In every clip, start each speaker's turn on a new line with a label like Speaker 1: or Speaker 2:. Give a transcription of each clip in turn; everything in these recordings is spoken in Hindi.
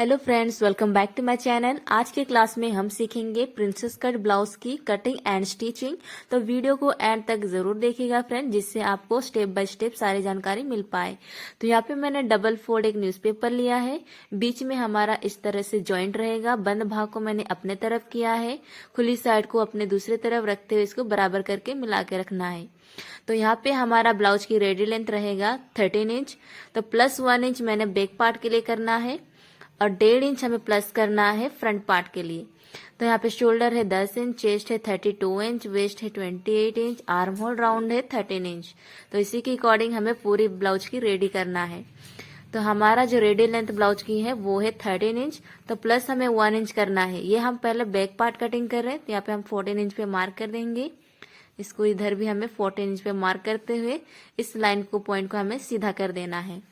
Speaker 1: Hello friends, welcome back to my channel. आज के क्लास में हम सीखेंगे प्रिंसेस कट ब्लाउज की कटिंग एंड स्टिचिंग। तो वीडियो को एंड तक जरूर देखिएगा फ्रेंड, जिससे आपको स्टेप बाय स्टेप सारी जानकारी मिल पाए। तो यहाँ पे मैंने डबल फोल्ड एक न्यूज़पेपर लिया है। बीच में हमारा इस तरह से जॉइंट रहेगा। बंद भाग को मैंने अपने तरफ किया है, खुली साइड को अपने दूसरे तरफ रखते हुए इसको बराबर करके मिला के रखना है। तो यहाँ पे हमारा ब्लाउज की रेडी लेंथ रहेगा 13 इंच। तो +1 इंच मैंने बैक पार्ट के लिए करना है और 1.5 इंच हमें प्लस करना है फ्रंट पार्ट के लिए। तो यहाँ पे शोल्डर है 10 इंच, चेस्ट है 32 इंच, वेस्ट है 28 इंच, आर्म होल राउंड है 13 इंच। तो इसी के अकॉर्डिंग हमें पूरी ब्लाउज की रेडी करना है। तो हमारा जो रेडी लेंथ ब्लाउज की है वो है 13 इंच। तो प्लस हमें 1 इंच करना है। ये हम पहले बैक पार्ट कटिंग कर रहे हैं, तो यहाँ पे हम 14 इंच पे मार्क कर देंगे। इसको इधर भी हमें 14 इंच पे मार्क करते हुए इस लाइन को पॉइंट को हमें सीधा कर देना है।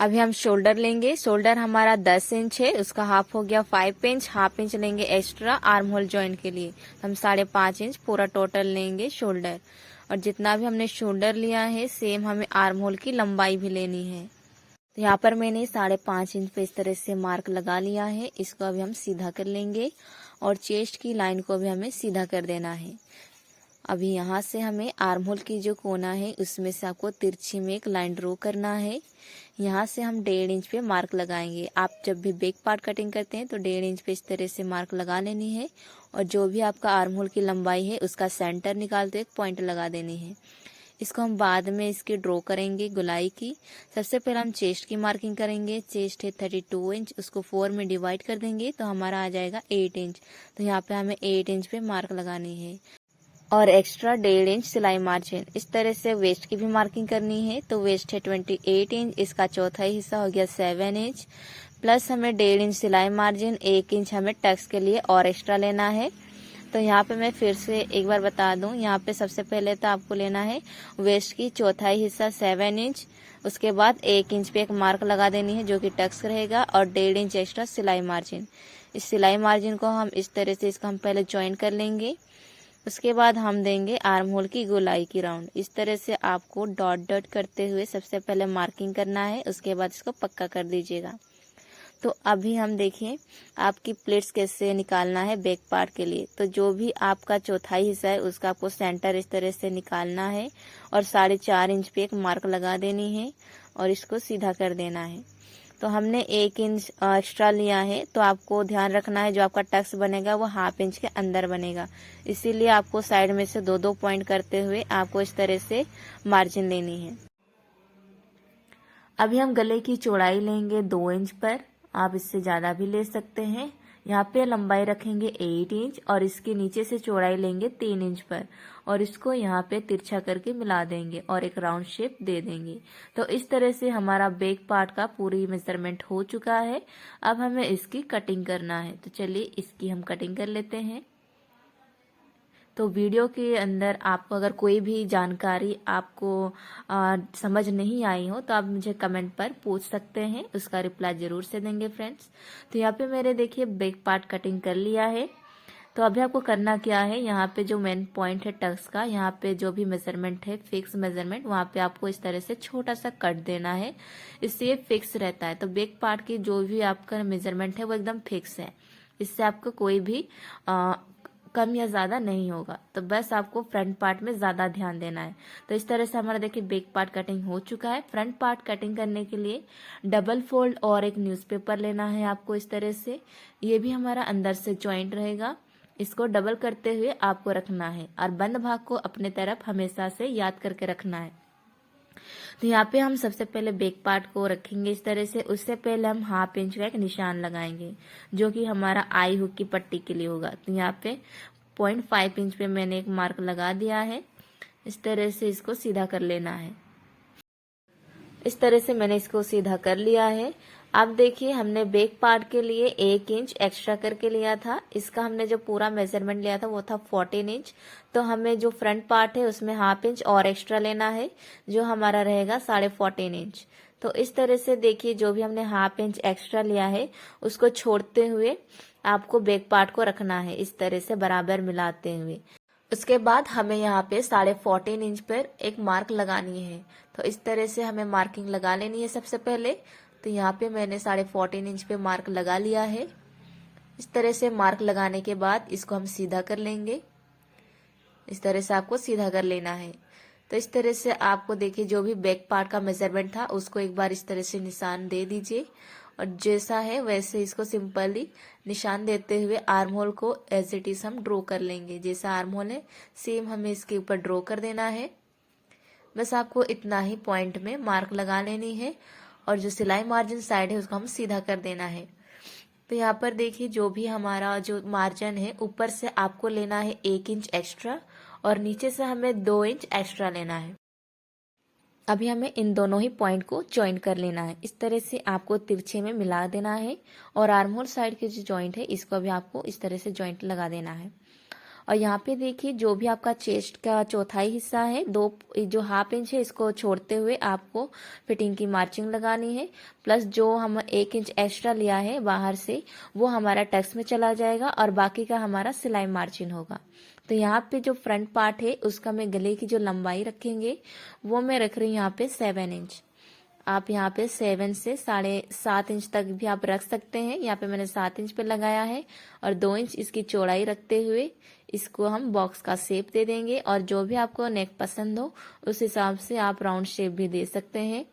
Speaker 1: अभी हम शोल्डर लेंगे। शोल्डर हमारा 10 इंच है, उसका हाफ हो गया 5 इंच। हाफ इंच लेंगे एक्स्ट्रा आर्म होल जॉइंट के लिए। हम 5.5 इंच पूरा टोटल लेंगे शोल्डर। और जितना भी हमने शोल्डर लिया है सेम हमें आर्म होल की लंबाई भी लेनी है। तो यहाँ पर मैंने 5.5 इंच पे इस तरह से मार्क लगा लिया है। इसको अभी हम सीधा कर लेंगे और चेस्ट की लाइन को भी हमें सीधा कर देना है। अभी यहाँ से हमें आर्म होल की जो कोना है उसमें से आपको तिरछी में एक लाइन ड्रॉ करना है। यहाँ से हम 1.5 इंच पे मार्क लगाएंगे। आप जब भी बैक पार्ट कटिंग करते हैं तो 1.5 इंच पे इस तरह से मार्क लगा लेनी है। और जो भी आपका आर्म होल की लंबाई है उसका सेंटर निकालते एक पॉइंट लगा देनी है। इसको हम बाद में इसकी ड्रॉ करेंगे गोलाई की। सबसे पहले हम चेस्ट की मार्किंग करेंगे। चेस्ट है 32 इंच, उसको 4 में डिवाइड कर देंगे तो हमारा आ जाएगा 8 इंच। तो यहाँ पे हमें 8 इंच पे मार्क लगानी है और एक्स्ट्रा 1.5 इंच सिलाई मार्जिन। इस तरह से वेस्ट की भी मार्किंग करनी है। तो वेस्ट है 28 इंच, इसका चौथा हिस्सा हो गया 7 इंच। प्लस हमें 1.5 इंच सिलाई मार्जिन, 1 इंच हमें टक्स के लिए और एक्स्ट्रा लेना है। तो यहाँ पे मैं फिर से एक बार बता दूं, यहाँ पे सबसे पहले तो आपको लेना है वेस्ट की चौथाई हिस्सा 7 इंच। उसके बाद 1 इंच पे एक मार्क लगा देनी है जो कि टक्स रहेगा और 1.5 इंच एक्स्ट्रा सिलाई मार्जिन। इस सिलाई मार्जिन को हम इस तरह से इसको हम पहले ज्वाइन कर लेंगे। उसके बाद हम देंगे आर्म होल की गोलाई की राउंड। इस तरह से आपको डॉट डॉट करते हुए सबसे पहले मार्किंग करना है, उसके बाद इसको पक्का कर दीजिएगा। तो अभी हम देखिए आपकी प्लेट्स कैसे निकालना है बैक पार्ट के लिए। तो जो भी आपका चौथाई हिस्सा है उसका आपको सेंटर इस तरह से निकालना है और 4.5 इंच पे एक मार्क लगा देनी है और इसको सीधा कर देना है। तो हमने 1 इंच एक्स्ट्रा लिया है, तो आपको ध्यान रखना है जो आपका टक्स बनेगा वो ½ इंच के अंदर बनेगा। इसीलिए आपको साइड में से 2-2 पॉइंट करते हुए आपको इस तरह से मार्जिन लेनी है। अभी हम गले की चौड़ाई लेंगे 2 इंच पर। आप इससे ज़्यादा भी ले सकते हैं। यहाँ पे लंबाई रखेंगे 8 इंच और इसके नीचे से चौड़ाई लेंगे 3 इंच पर और इसको यहाँ पे तिरछा करके मिला देंगे और एक राउंड शेप दे देंगे। तो इस तरह से हमारा बैक पार्ट का पूरी मेजरमेंट हो चुका है। अब हमें इसकी कटिंग करना है। तो चलिए इसकी हम कटिंग कर लेते हैं। तो वीडियो के अंदर आपको अगर कोई भी जानकारी आपको समझ नहीं आई हो तो आप मुझे कमेंट पर पूछ सकते हैं, उसका रिप्लाई जरूर से देंगे फ्रेंड्स। तो यहाँ पे मेरे देखिए बैक पार्ट कटिंग कर लिया है। तो अभी आपको करना क्या है, यहाँ पे जो मेन पॉइंट है टक्स का, यहाँ पे जो भी मेजरमेंट है फिक्स मेजरमेंट, वहाँ पे आपको इस तरह से छोटा सा कट देना है। इससे ये फिक्स रहता है। तो बैक पार्ट की जो भी आपका मेजरमेंट है वो एकदम फिक्स है। इससे आपको कोई भी कम या ज़्यादा नहीं होगा। तो बस आपको फ्रंट पार्ट में ज़्यादा ध्यान देना है। तो इस तरह से हमारा देखिए बैक पार्ट कटिंग हो चुका है। फ्रंट पार्ट कटिंग करने के लिए डबल फोल्ड और एक न्यूज़पेपर लेना है आपको इस तरह से। ये भी हमारा अंदर से जॉइंट रहेगा। इसको डबल करते हुए आपको रखना है और बंद भाग को अपने तरफ हमेशा से याद करके रखना है। तो यहाँ पे हम सबसे पहले बैक पार्ट को रखेंगे इस तरह से। उससे पहले हम ½ इंच का एक निशान लगाएंगे जो कि हमारा आई हुक की पट्टी के लिए होगा। तो यहाँ पे 0.5 इंच पे मैंने एक मार्क लगा दिया है। इस तरह से इसको सीधा कर लेना है। इस तरह से मैंने इसको सीधा कर लिया है। अब देखिए हमने बैक पार्ट के लिए 1 इंच एक्स्ट्रा करके लिया था। इसका हमने जो पूरा मेजरमेंट लिया था वो था 14 इंच। तो हमें जो फ्रंट पार्ट है उसमें ½ इंच और एक्स्ट्रा लेना है जो हमारा रहेगा 14.5 इंच। तो इस तरह से देखिए जो भी हमने ½ इंच एक्स्ट्रा लिया है उसको छोड़ते हुए आपको बैक पार्ट को रखना है इस तरह से बराबर मिलाते हुए। उसके बाद हमें यहाँ पे 14.5 इंच पर एक मार्क लगानी है। तो इस तरह से हमें मार्किंग लगा लेनी है सबसे पहले। तो यहाँ पे मैंने 14.5 इंच पे मार्क लगा लिया है। इस तरह से मार्क लगाने के बाद इसको हम सीधा कर लेंगे। इस तरह से आपको सीधा कर लेना है। तो इस तरह से आपको देखिए जो भी बैक पार्ट का मेजरमेंट था उसको एक बार इस तरह से निशान दे दीजिए और जैसा है वैसे इसको सिंपली निशान देते हुए आर्म होल को एज इट इज हम ड्रॉ कर लेंगे। जैसा आर्म होल है सेम हमें इसके ऊपर ड्रॉ कर देना है। बस आपको इतना ही पॉइंट में मार्क लगा लेनी है और जो सिलाई मार्जिन साइड है उसको हम सीधा कर देना है। तो यहाँ पर देखिए जो भी हमारा जो मार्जिन है ऊपर से आपको लेना है 1 इंच एक्स्ट्रा और नीचे से हमें 2 इंच एक्स्ट्रा लेना है। अभी हमें इन दोनों ही पॉइंट को ज्वाइन कर लेना है। इस तरह से आपको तिरछे में मिला देना है और आर्म होल साइड के जो जॉइंट है इसको भी आपको इस तरह से जॉइंट लगा देना है। और यहाँ पे देखिए जो भी आपका चेस्ट का चौथाई हिस्सा है, जो 1/2 इंच है इसको छोड़ते हुए आपको फिटिंग की मार्जिन लगानी है। प्लस जो हम 1 इंच एक्स्ट्रा लिया है बाहर से वो हमारा टक्स में चला जाएगा और बाकी का हमारा सिलाई मार्जिन होगा। तो यहाँ पे जो फ्रंट पार्ट है उसका मैं गले की जो लंबाई रखेंगे वो मैं रख रही हूँ यहाँ पे 7 इंच। आप यहाँ पे 7 से 7.5 इंच तक भी आप रख सकते हैं। यहाँ पे मैंने 7 इंच पे लगाया है और 2 इंच इसकी चौड़ाई रखते हुए इसको हम बॉक्स का शेप दे देंगे और जो भी आपको नेक पसंद हो उस हिसाब से आप राउंड शेप भी दे सकते हैं।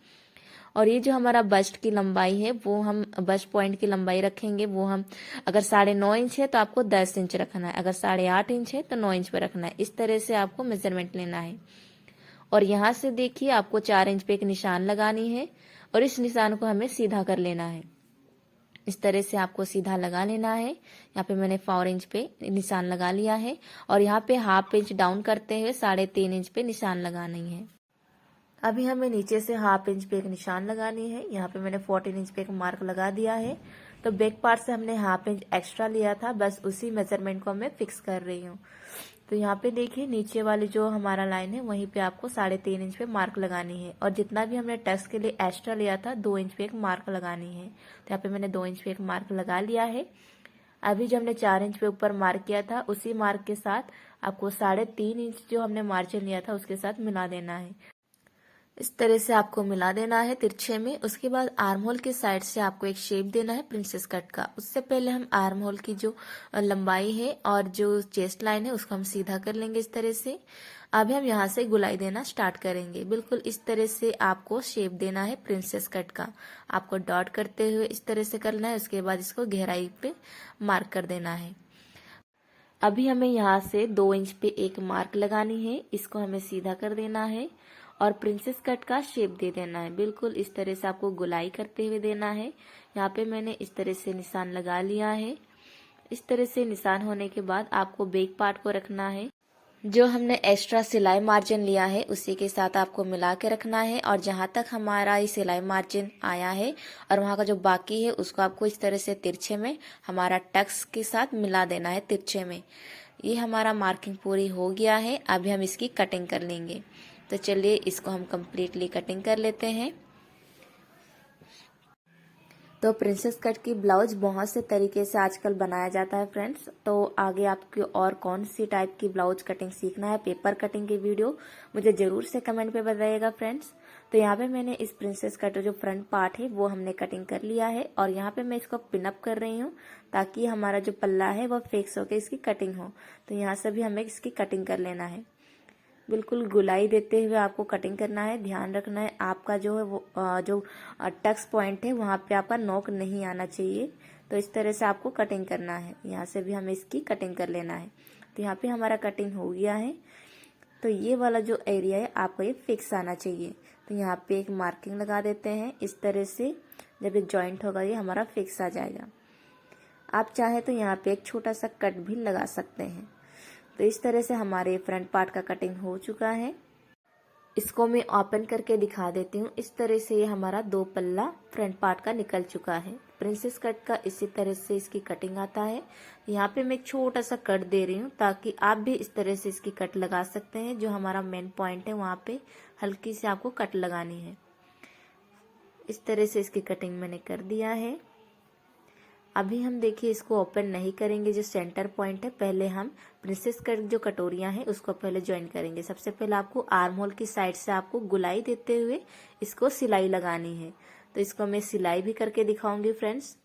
Speaker 1: और ये जो हमारा बस्ट की लंबाई है वो हम बस्ट पॉइंट की लंबाई रखेंगे वो हम अगर 9.5 इंच है तो आपको 10 इंच रखना है, अगर 8.5 इंच है तो 9 इंच पे रखना है। इस तरह से आपको मेजरमेंट लेना है। और यहाँ से देखिए आपको 4 इंच पे एक निशान लगानी है और इस निशान को हमें सीधा कर लेना है। इस तरह से आपको सीधा लगा लेना है। यहाँ पे मैंने 4 इंच पे निशान लगा लिया है और यहाँ पे 1/2 इंच डाउन करते हुए 3.5 इंच पे निशान लगानी है। अभी हमें नीचे से 1/2 इंच पे एक निशान लगानी है। यहाँ पे मैंने 14 इंच पे एक मार्क लगा दिया है। तो बैक पार्ट से हमने 1/2 इंच एक्स्ट्रा लिया था, बस उसी मेजरमेंट को मैं फिक्स कर रही हूँ। तो यहाँ पे देखिए नीचे वाली जो हमारा लाइन है वहीं पे आपको 3.5 इंच पे मार्क लगानी है और जितना भी हमने टक्स के लिए एक्स्ट्रा लिया था 2 इंच पे एक मार्क लगानी है। तो यहाँ पे मैंने 2 इंच पे एक मार्क लगा लिया है। अभी जो हमने 4 इंच पे ऊपर मार्क किया था उसी मार्क के साथ आपको 3.5 इंच जो हमने मार्जिन लिया था उसके साथ मिला देना है। इस तरह से आपको मिला देना है तिरछे में। उसके बाद आर्म होल की साइड से आपको एक शेप देना है प्रिंसेस कट का। उससे पहले हम आर्म होल की जो लंबाई है और जो चेस्ट लाइन है उसको हम सीधा कर लेंगे इस तरह से। अभी हम यहाँ से गुलाई देना स्टार्ट करेंगे। बिल्कुल इस तरह से आपको शेप देना है प्रिंसेस कट का। आपको डॉट करते हुए इस तरह से करना है। उसके बाद इसको गहराई पे मार्क कर देना है। अभी हमें यहाँ से 2 इंच पे एक मार्क लगानी है, इसको हमें सीधा कर देना है और प्रिंसेस कट का शेप दे देना है। बिल्कुल इस तरह से आपको गुलाई करते हुए देना है। यहाँ पे मैंने इस तरह से निशान लगा लिया है। इस तरह से निशान होने के बाद आपको बैक पार्ट को रखना है। जो हमने एक्स्ट्रा सिलाई मार्जिन लिया है उसी के साथ आपको मिला के रखना है और जहां तक हमारा ये सिलाई मार्जिन आया है और वहां का जो बाकी है उसको आपको इस तरह से तिरछे में हमारा टक्स के साथ मिला देना है तिरछे में। ये हमारा मार्किंग पूरी हो गया है। अभी हम इसकी कटिंग कर लेंगे। तो चलिए इसको हम कम्प्लीटली कटिंग कर लेते हैं। तो प्रिंसेस कट की ब्लाउज बहुत से तरीके से आजकल बनाया जाता है फ्रेंड्स। तो आगे आपकी और कौन सी टाइप की ब्लाउज कटिंग सीखना है, पेपर कटिंग की वीडियो मुझे जरूर से कमेंट पे बताइएगा फ्रेंड्स। तो यहाँ पे मैंने इस प्रिंसेस कट जो फ्रंट पार्ट है वो हमने कटिंग कर लिया है और यहाँ पे मैं इसको पिनअप कर रही हूँ ताकि हमारा जो पल्ला है वो फिक्स होकर इसकी कटिंग हो। तो यहाँ से भी हमें इसकी कटिंग कर लेना है। बिल्कुल गुलाई देते हुए आपको कटिंग करना है। ध्यान रखना है आपका जो है वो जो टक्स पॉइंट है वहां पे आपका नोक नहीं आना चाहिए। तो इस तरह से आपको कटिंग करना है। यहाँ से भी हमें इसकी कटिंग कर लेना है। तो यहाँ पे हमारा कटिंग हो गया है। तो ये वाला जो एरिया है आपको ये फिक्स आना चाहिए। तो यहाँ पे एक मार्किंग लगा देते हैं। इस तरह से जब ये जॉइंट होगा ये हमारा फिक्स आ जाएगा। आप चाहे तो यहाँ पे एक छोटा सा कट भी लगा सकते हैं। तो इस तरह से हमारे फ्रंट पार्ट का कटिंग हो चुका है। इसको मैं ओपन करके दिखा देती हूँ। इस तरह से ये हमारा 2 पल्ला फ्रंट पार्ट का निकल चुका है। प्रिंसेस कट का इसी तरह से इसकी कटिंग आता है। यहाँ पे मैं एक छोटा सा कट दे रही हूँ ताकि आप भी इस तरह से इसकी कट लगा सकते हैं। जो हमारा मेन पॉइंट है वहाँ पे हल्की सी आपको कट लगानी है। इस तरह से इसकी कटिंग मैंने कर दिया है। अभी हम देखिए इसको ओपन नहीं करेंगे। जो सेंटर पॉइंट है पहले हम प्रिंसेस कट जो कटोरियां हैं उसको पहले ज्वाइन करेंगे। सबसे पहले आपको आर्म होल की साइड से आपको गुलाई देते हुए इसको सिलाई लगानी है। तो इसको मैं सिलाई भी करके दिखाऊंगी फ्रेंड्स।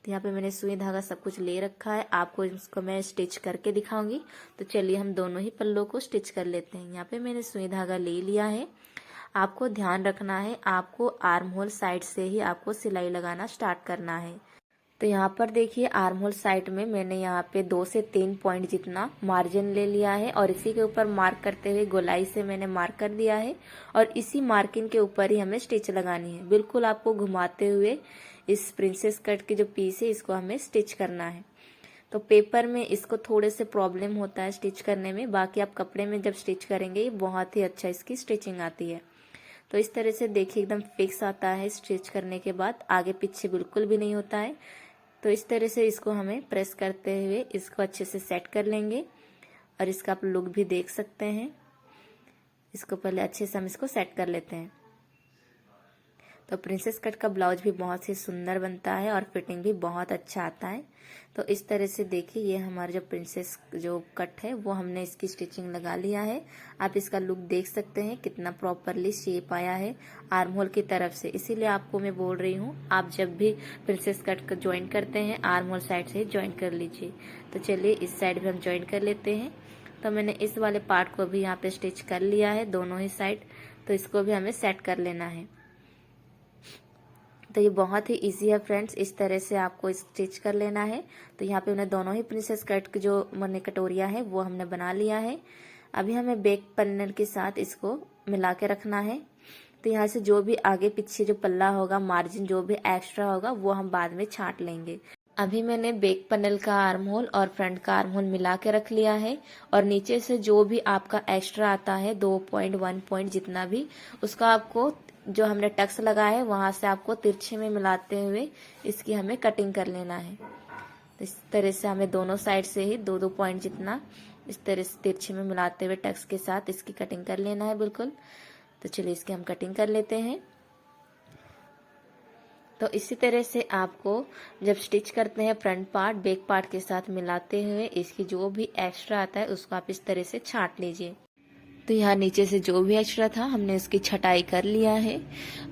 Speaker 1: तो यहाँ पे मैंने सुई धागा सब कुछ ले रखा है, आपको इसको मैं स्टिच करके दिखाऊंगी। तो चलिए हम दोनों ही पल्लों को स्टिच कर लेते हैं। यहाँ पे मैंने सुई धागा ले लिया है। आपको ध्यान रखना है, आपको आर्म होल साइड से ही आपको सिलाई लगाना स्टार्ट करना है। तो यहाँ पर देखिए आर्म होल साइड में मैंने यहाँ पे 2 से 3 पॉइंट जितना मार्जिन ले लिया है और इसी के ऊपर मार्क करते हुए गोलाई से मैंने मार्क कर दिया है और इसी मार्किंग के ऊपर ही हमें स्टिच लगानी है। बिल्कुल आपको घुमाते हुए इस प्रिंसेस कट की जो पीस है इसको हमें स्टिच करना है। तो पेपर में इसको थोड़े से प्रॉब्लम होता है स्टिच करने में, बाकी आप कपड़े में जब स्टिच करेंगे बहुत ही अच्छा इसकी स्टिचिंग आती है। तो इस तरह से देखिए एकदम फिक्स आता है स्टिच करने के बाद, आगे पीछे बिल्कुल भी नहीं होता है। तो इस तरह से इसको हमें प्रेस करते हुए इसको अच्छे से सेट कर लेंगे और इसका आप लुक भी देख सकते हैं। इसको पहले अच्छे से हम इसको सेट कर लेते हैं। तो प्रिंसेस कट का ब्लाउज भी बहुत ही सुंदर बनता है और फिटिंग भी बहुत अच्छा आता है। तो इस तरह से देखिए ये हमारा जो प्रिंसेस जो कट है वो हमने इसकी स्टिचिंग लगा लिया है। आप इसका लुक देख सकते हैं कितना प्रॉपरली शेप आया है आर्म होल की तरफ से। इसीलिए आपको मैं बोल रही हूँ आप जब भी प्रिंसेस कट को ज्वाइन करते हैं आर्म होल साइड से ज्वाइन कर लीजिए। तो चलिए इस साइड भी हम ज्वाइन कर लेते हैं। तो मैंने इस वाले पार्ट को भी यहाँ पे स्टिच कर लिया है दोनों ही साइड। तो इसको भी हमें सेट कर लेना है। तो ये बहुत ही इजी है फ्रेंड्स, इस तरह से आपको स्टिच कर लेना है। तो यहाँ पे मैंने दोनों ही प्रिंसेस कट की जो मैंने कटोरिया है वो हमने बना लिया है। अभी हमें बैक पन्नल के साथ इसको मिला के रखना है। तो यहाँ से जो भी आगे पीछे जो पल्ला होगा मार्जिन जो भी एक्स्ट्रा होगा वो हम बाद में छांट लेंगे। अभी मैंने बैक पैनल का आर्म होल और फ्रंट का आर्म होल मिला के रख लिया है और नीचे से जो भी आपका एक्स्ट्रा आता है 2 पॉइंट 1 पॉइंट जितना भी, उसका आपको जो हमने टक्स लगाया है वहां से आपको तिरछे में मिलाते हुए इसकी हमें कटिंग कर लेना है। तो इस तरह से हमें दोनों साइड से ही 2-2 पॉइंट जितना इस तरह से तिरछे में मिलाते हुए टक्स के साथ इसकी कटिंग कर लेना है बिल्कुल। तो चलिए इसकी हम कटिंग कर लेते हैं। तो इसी तरह से आपको जब स्टिच करते हैं फ्रंट पार्ट बैक पार्ट के साथ मिलाते हुए इसकी जो भी एक्स्ट्रा आता है उसको आप इस तरह से छांट लीजिए। तो यहाँ नीचे से जो भी एक्स्ट्रा था हमने उसकी छटाई कर लिया है।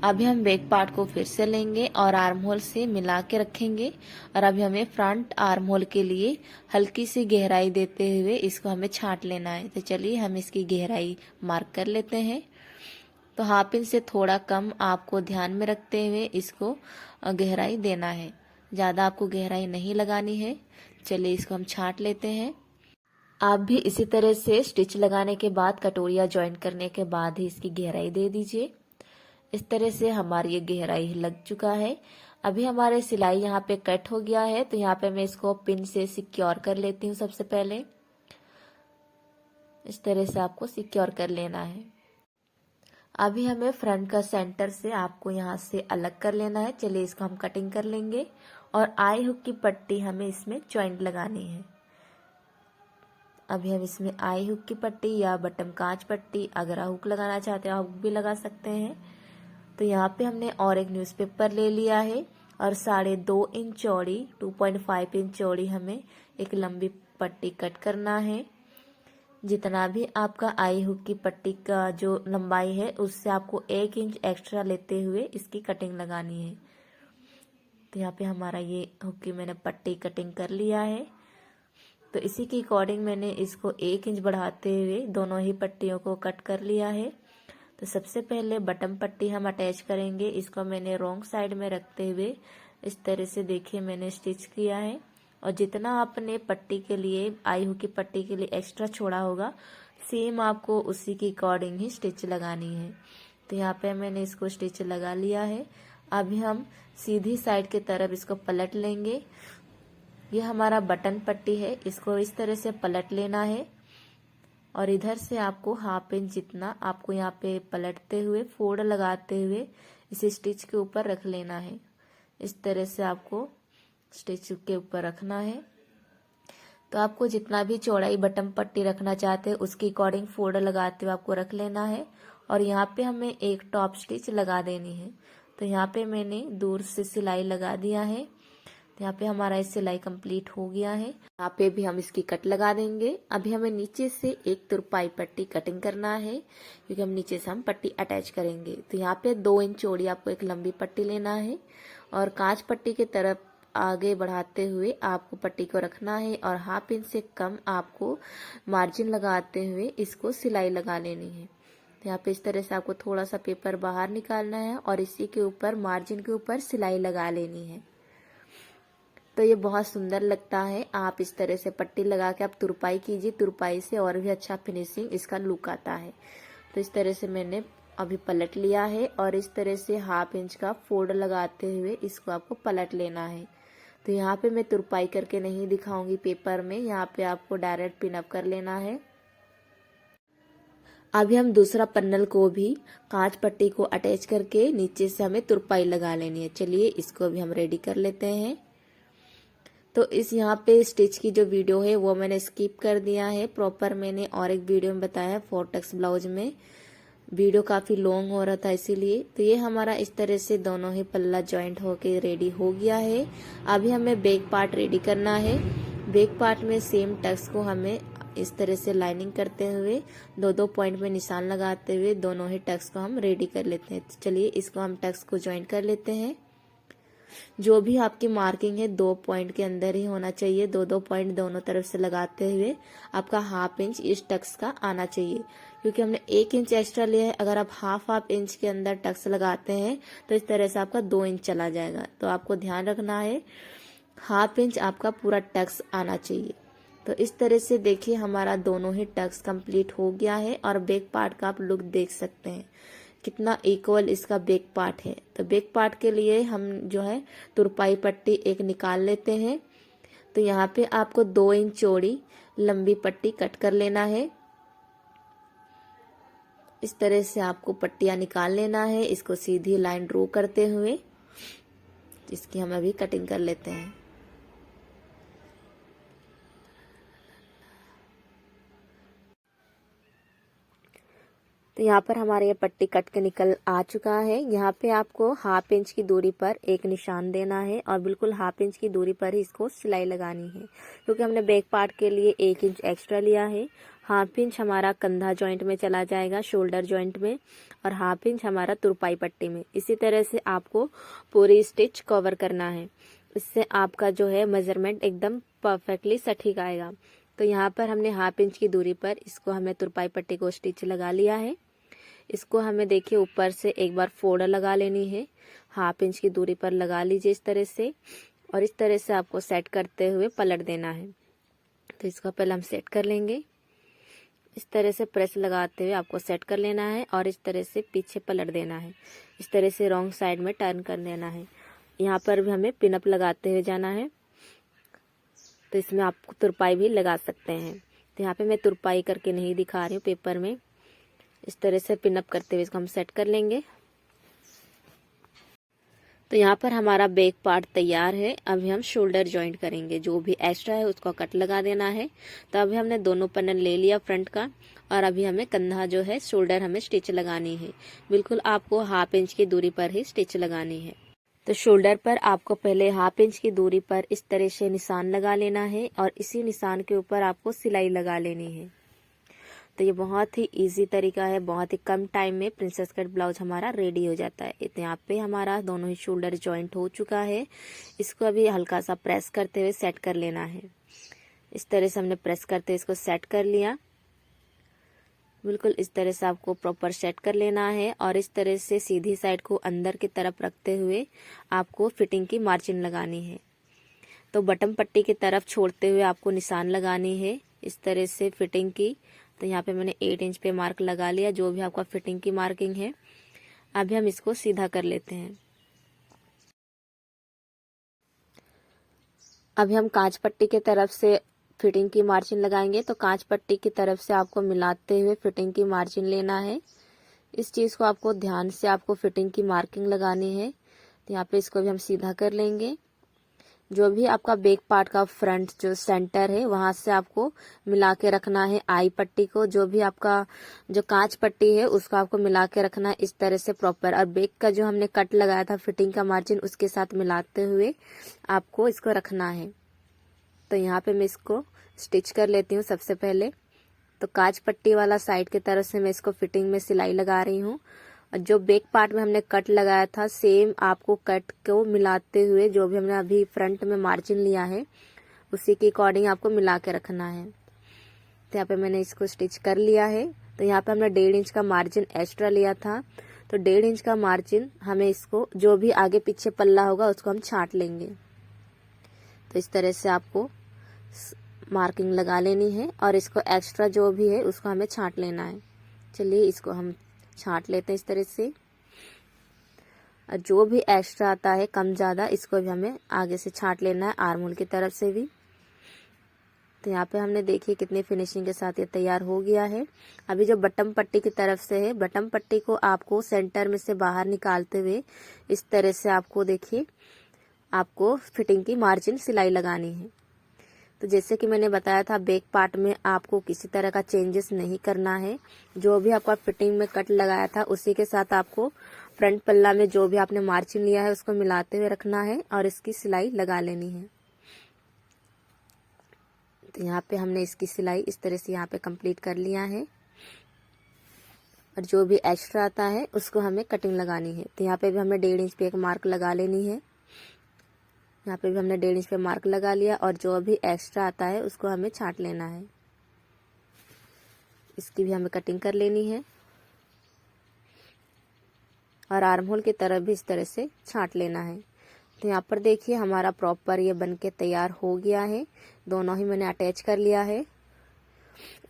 Speaker 1: अभी हम बैक पार्ट को फिर से लेंगे और आर्म होल से मिला के रखेंगे और अभी हमें फ्रंट आर्म होल के लिए हल्की सी गहराई देते हुए इसको हमें छांट लेना है। तो चलिए हम इसकी गहराई मार्क कर लेते हैं। तो हाफ इंच से थोड़ा कम आपको ध्यान में रखते हुए इसको गहराई देना है, ज़्यादा आपको गहराई नहीं लगानी है। चलिए इसको हम छांट लेते हैं। आप भी इसी तरह से स्टिच लगाने के बाद कटोरिया ज्वाइन करने के बाद ही इसकी गहराई दे दीजिए। इस तरह से हमारी ये गहराई लग चुका है। अभी हमारे सिलाई यहाँ पे कट हो गया है। तो यहाँ पे मैं इसको पिन से सिक्योर कर लेती हूँ। सबसे पहले इस तरह से आपको सिक्योर कर लेना है। अभी हमें फ्रंट का सेंटर से आपको यहाँ से अलग कर लेना है। चलिए इसको हम कटिंग कर लेंगे और आई हुक की पट्टी हमें इसमें ज्वाइंट लगानी है। अभी हम इसमें आई हुक की पट्टी या बटन कांच पट्टी, अगर हुक लगाना चाहते हैं हुक भी लगा सकते हैं। तो यहाँ पे हमने और एक न्यूज़पेपर ले लिया है और 2.5 इंच चौड़ी 2.5 इंच चौड़ी हमें एक लंबी पट्टी कट करना है। जितना भी आपका आई हुक की पट्टी का जो लंबाई है उससे आपको 1 इंच एक्स्ट्रा लेते हुए इसकी कटिंग लगानी है। तो यहाँ पे हमारा ये हुक की मैंने पट्टी कटिंग कर लिया है। तो इसी के अकॉर्डिंग मैंने इसको 1 इंच बढ़ाते हुए दोनों ही पट्टियों को कट कर लिया है। तो सबसे पहले बटन पट्टी हम अटैच करेंगे। इसको मैंने रॉन्ग साइड में रखते हुए इस तरह से देखिए मैंने स्टिच किया है और जितना आपने पट्टी के लिए आई हुक की पट्टी के लिए एक्स्ट्रा छोड़ा होगा सेम आपको उसी के अकॉर्डिंग ही स्टिच लगानी है। तो यहाँ पे मैंने इसको स्टिच लगा लिया है। अभी हम सीधी साइड की तरफ इसको पलट लेंगे। ये हमारा बटन पट्टी है, इसको इस तरह से पलट लेना है और इधर से आपको हाफ इंच जितना आपको यहाँ पे पलटते हुए फोल्ड लगाते हुए इसे स्टिच के ऊपर रख लेना है। इस तरह से आपको स्टिच के ऊपर रखना है। तो आपको जितना भी चौड़ाई बटन पट्टी रखना चाहते हैं उसके अकॉर्डिंग फोल्ड लगाते हुए आपको रख लेना है और यहाँ पे हमें एक टॉप स्टिच लगा देनी है। तो यहाँ पे मैंने दूर से सिलाई लगा दिया है। यहाँ पे हमारा ये सिलाई कंप्लीट हो गया है। यहाँ पे भी हम इसकी कट लगा देंगे। अभी हमें नीचे से एक तुरपाई पट्टी कटिंग करना है, क्योंकि हम नीचे से हम पट्टी अटैच करेंगे। तो यहाँ पे 2 इंच चौड़ी आपको एक लंबी पट्टी लेना है और कांच पट्टी की तरफ आगे बढ़ाते हुए आपको पट्टी को रखना है और 1/2 इंच से कम आपको मार्जिन लगाते हुए इसको सिलाई लगा लेनी है। तो यहाँ पे इस तरह से आपको थोड़ा सा पेपर बाहर निकालना है और इसी के ऊपर मार्जिन के ऊपर सिलाई लगा लेनी है। तो ये बहुत सुंदर लगता है। आप इस तरह से पट्टी लगा के आप तुरपाई कीजिए, तुरपाई से और भी अच्छा फिनिशिंग इसका लुक आता है। तो इस तरह से मैंने अभी पलट लिया है और इस तरह से 1/2 इंच का फोल्ड लगाते हुए इसको आपको पलट लेना है। तो यहाँ पे मैं तुरपाई करके नहीं दिखाऊंगी पेपर में, यहाँ पे आपको डायरेक्ट पिन अप कर लेना है। अभी हम दूसरा पन्नल को भी कांच पट्टी को अटैच करके नीचे से हमें तुरपाई लगा लेनी है। चलिए इसको भी हम रेडी कर लेते हैं। तो इस यहाँ पे स्टिच की जो वीडियो है वो मैंने स्किप कर दिया है। प्रॉपर मैंने और एक वीडियो में बताया है फोर्टेक्स ब्लाउज में, वीडियो काफ़ी लॉन्ग हो रहा था इसीलिए। तो ये हमारा इस तरह से दोनों ही पल्ला जॉइंट होके रेडी हो गया है। अभी हमें बैक पार्ट रेडी करना है। बैक पार्ट में सेम टक्स को हमें इस तरह से लाइनिंग करते हुए 2-2 पॉइंट में निशान लगाते हुए दोनों ही टक्स को हम रेडी कर लेते हैं। चलिए इसको हम टक्स को ज्वाइन कर लेते हैं। जो भी आपकी मार्किंग है 2 पॉइंट के अंदर ही होना चाहिए। 2-2 पॉइंट दोनों तरफ से लगाते हुए आपका 1/2 इंच इस टक्स का आना चाहिए, क्योंकि हमने 1 इंच एक्स्ट्रा लिया है। अगर आप हाफ इंच के अंदर टक्स लगाते हैं तो इस तरह से आपका 2 इंच चला जाएगा। तो आपको ध्यान रखना है 1/2 इंच आपका पूरा टक्स आना चाहिए। तो इस तरह से देखिए हमारा दोनों ही टक्स कंप्लीट हो गया है और बैक पार्ट का आप लुक देख सकते हैं कितना इक्वल इसका बैक पार्ट है। तो बैक पार्ट के लिए हम जो है तुरपाई पट्टी एक निकाल लेते हैं। तो यहाँ पे आपको 2 इंच चौड़ी लंबी पट्टी कट कर लेना है। इस तरह से आपको पट्टियाँ निकाल लेना है, इसको सीधी लाइन ड्रॉ करते हुए। इसकी हम अभी कटिंग कर लेते हैं। तो यहाँ पर हमारे ये पट्टी कट के निकल आ चुका है। यहाँ पे आपको 1/2 इंच की दूरी पर एक निशान देना है और बिल्कुल 1/2 इंच की दूरी पर ही इसको सिलाई लगानी है, क्योंकि हमने बैक पार्ट के लिए 1 इंच एक्स्ट्रा लिया है। 1/2 इंच हमारा कंधा जॉइंट में चला जाएगा, शोल्डर जॉइंट में, और 1/2 इंच हमारा तुरपाई पट्टी में। इसी तरह से आपको पूरी स्टिच कवर करना है। इससे आपका जो है मेजरमेंट एकदम परफेक्टली सटीक आएगा। तो यहाँ पर हमने 1/2 इंच की दूरी पर इसको हमें तुरपाई पट्टी को स्टिच लगा लिया है। इसको हमें देखिए ऊपर से एक बार फोल्ड लगा लेनी है। 1/2 इंच की दूरी पर लगा लीजिए इस तरह से, और इस तरह से आपको सेट करते हुए पलट देना है। तो इसको पहले हम सेट कर लेंगे। इस तरह से प्रेस लगाते हुए आपको सेट कर लेना है और इस तरह से पीछे पलट देना है। इस तरह से रॉन्ग साइड में टर्न कर देना है। यहाँ पर भी हमें पिनअप लगाते हुए जाना है। तो इसमें आप तुरपाई भी लगा सकते हैं। तो यहाँ पे मैं तुरपाई करके नहीं दिखा रही हूँ पेपर में। इस तरह से पिनअप करते हुए इसको हम सेट कर लेंगे। तो यहाँ पर हमारा बैक पार्ट तैयार है। अभी हम शोल्डर जॉइंट करेंगे। जो भी एक्स्ट्रा है उसको कट लगा देना है। तो अभी हमने दोनों पन्नल ले लिया फ्रंट का, और अभी हमें कंधा जो है शोल्डर हमें स्टिच लगानी है। बिल्कुल आपको 1/2 इंच की दूरी पर ही स्टिच लगानी है। तो शोल्डर पर आपको पहले 1/2 इंच की दूरी पर इस तरह से निशान लगा लेना है और इसी निशान के ऊपर आपको सिलाई लगा लेनी है। तो ये बहुत ही इजी तरीका है। बहुत ही कम टाइम में प्रिंसेस कट ब्लाउज हमारा रेडी हो जाता है। तो यहाँ पे हमारा दोनों ही शोल्डर जॉइंट हो चुका है। इसको अभी हल्का सा प्रेस करते हुए सेट कर लेना है। इस तरह से हमने प्रेस करते हुए इसको सेट कर लिया। बिल्कुल इस तरह से आपको प्रॉपर सेट कर लेना है और इस तरह से सीधी साइड को अंदर की तरफ रखते हुए आपको फिटिंग की मार्जिन लगानी है। तो बटन पट्टी की तरफ छोड़ते हुए आपको निशान लगानी है इस तरह से फिटिंग की। तो यहाँ पे मैंने 8 इंच पे मार्क लगा लिया, जो भी आपका फिटिंग की मार्किंग है। अभी हम इसको सीधा कर लेते हैं। अभी हम कांच पट्टी की तरफ से फिटिंग की मार्जिन लगाएंगे। तो कांच पट्टी की तरफ से आपको मिलाते हुए फिटिंग की मार्जिन लेना है। इस चीज़ को आपको ध्यान से आपको फिटिंग की मार्किंग लगानी है। तो यहाँ पे इसको भी हम सीधा कर लेंगे। जो भी आपका बैक पार्ट का फ्रंट जो सेंटर है वहां से आपको मिला के रखना है आई पट्टी को। जो भी आपका जो कांच पट्टी है उसको आपको मिला के रखना है इस तरह से प्रॉपर। और बैक का जो हमने कट लगाया था फिटिंग का मार्जिन उसके साथ मिलाते हुए आपको इसको रखना है। तो यहाँ पे मैं इसको स्टिच कर लेती हूँ। सबसे पहले तो कांच पट्टी वाला साइड की तरफ से मैं इसको फिटिंग में सिलाई लगा रही हूँ। और जो बैक पार्ट में हमने कट लगाया था सेम आपको कट को मिलाते हुए जो भी हमने अभी फ्रंट में मार्जिन लिया है उसी के अकॉर्डिंग आपको मिला के रखना है। तो यहाँ पे मैंने इसको स्टिच कर लिया है। तो यहाँ पे हमने 1.5 इंच का मार्जिन एक्स्ट्रा लिया था। तो 1.5 इंच का मार्जिन हमें इसको जो भी आगे पीछे पल्ला होगा उसको हम छांट लेंगे। तो इस तरह से आपको मार्किंग लगा लेनी है और इसको एक्स्ट्रा जो भी है उसको हमें छांट लेना है। चलिए इसको हम छांट लेते हैं इस तरह से। और जो भी एक्स्ट्रा आता है कम ज़्यादा इसको भी हमें आगे से छांट लेना है आर्म होल की तरफ से भी। तो यहाँ पे हमने देखिए कितनी फिनिशिंग के साथ ये तैयार हो गया है। अभी जो बटन पट्टी की तरफ से है बटन पट्टी को आपको सेंटर में से बाहर निकालते हुए इस तरह से आपको देखिए आपको फिटिंग की मार्जिन सिलाई लगानी है। तो जैसे कि मैंने बताया था बैक पार्ट में आपको किसी तरह का चेंजेस नहीं करना है। जो भी आपका फिटिंग में कट लगाया था उसी के साथ आपको फ्रंट पल्ला में जो भी आपने मार्जिन लिया है उसको मिलाते हुए रखना है और इसकी सिलाई लगा लेनी है। तो यहाँ पे हमने इसकी सिलाई इस तरह से यहाँ पे कंप्लीट कर लिया है। और जो भी एक्स्ट्रा आता है उसको हमें कटिंग लगानी है। तो यहाँ पे भी हमें 1.5 इंच पे एक मार्क लगा लेनी है। यहाँ पे भी हमने 1.5 इंच पे मार्क लगा लिया और जो भी एक्स्ट्रा आता है उसको हमें छांट लेना है। इसकी भी हमें कटिंग कर लेनी है और आर्म होल की तरफ भी इस तरह से छांट लेना है। तो यहाँ पर देखिए हमारा प्रॉपर ये बनके तैयार हो गया है। दोनों ही मैंने अटैच कर लिया है।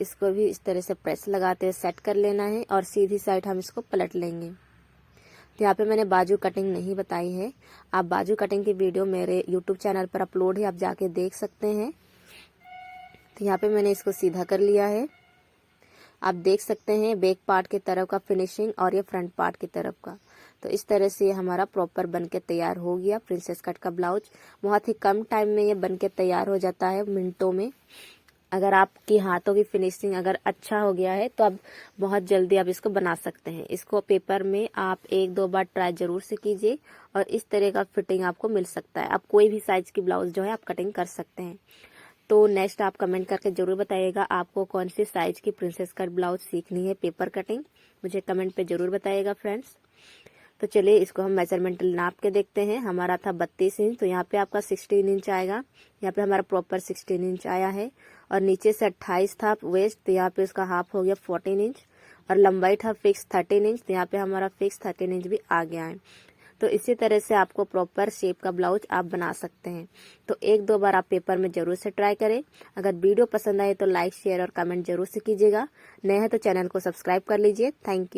Speaker 1: इसको भी इस तरह से प्रेस लगाते हुए सेट कर लेना है और सीधी साइड हम इसको पलट लेंगे। तो यहाँ पे मैंने बाजू कटिंग नहीं बताई है। आप बाजू कटिंग की वीडियो मेरे YouTube चैनल पर अपलोड है, आप जाके देख सकते हैं। तो यहाँ पे मैंने इसको सीधा कर लिया है। आप देख सकते हैं बैक पार्ट की तरफ का फिनिशिंग और ये फ्रंट पार्ट की तरफ का। तो इस तरह से ये हमारा प्रॉपर बनके तैयार हो गया प्रिंसेस कट का ब्लाउज। बहुत ही कम टाइम में ये बनके तैयार हो जाता है, मिनटों में। अगर आपकी हाथों की फिनिशिंग अगर अच्छा हो गया है तो आप बहुत जल्दी आप इसको बना सकते हैं। इसको पेपर में आप 1-2 बार ट्राई जरूर से कीजिए और इस तरह का फिटिंग आपको मिल सकता है। आप कोई भी साइज की ब्लाउज जो है आप कटिंग कर सकते हैं। तो नेक्स्ट आप कमेंट करके जरूर बताइएगा आपको कौन सी साइज की प्रिंसेस कट ब्लाउज सीखनी है पेपर कटिंग, मुझे कमेंट पे जरूर बताइएगा फ्रेंड्स। तो चलिए इसको हम मेजरमेंट नाप के देखते हैं। हमारा था 32 इंच, तो यहाँ पे आपका 16 इंच आएगा। यहाँ पे हमारा प्रॉपर 16 इंच आया है और नीचे से 28 था वेस्ट, तो यहाँ पे उसका हाफ हो गया 14 इंच। और लंबाई था फिक्स 13 इंच, तो यहाँ पे हमारा फिक्स 13 इंच भी आ गया है। तो इसी तरह से आपको प्रॉपर शेप का ब्लाउज आप बना सकते हैं। तो 1-2 बार आप पेपर में जरूर से ट्राई करें। अगर वीडियो पसंद आए तो लाइक शेयर और कमेंट जरूर से कीजिएगा। नए हैं तो चैनल को सब्सक्राइब कर लीजिए। Thank you.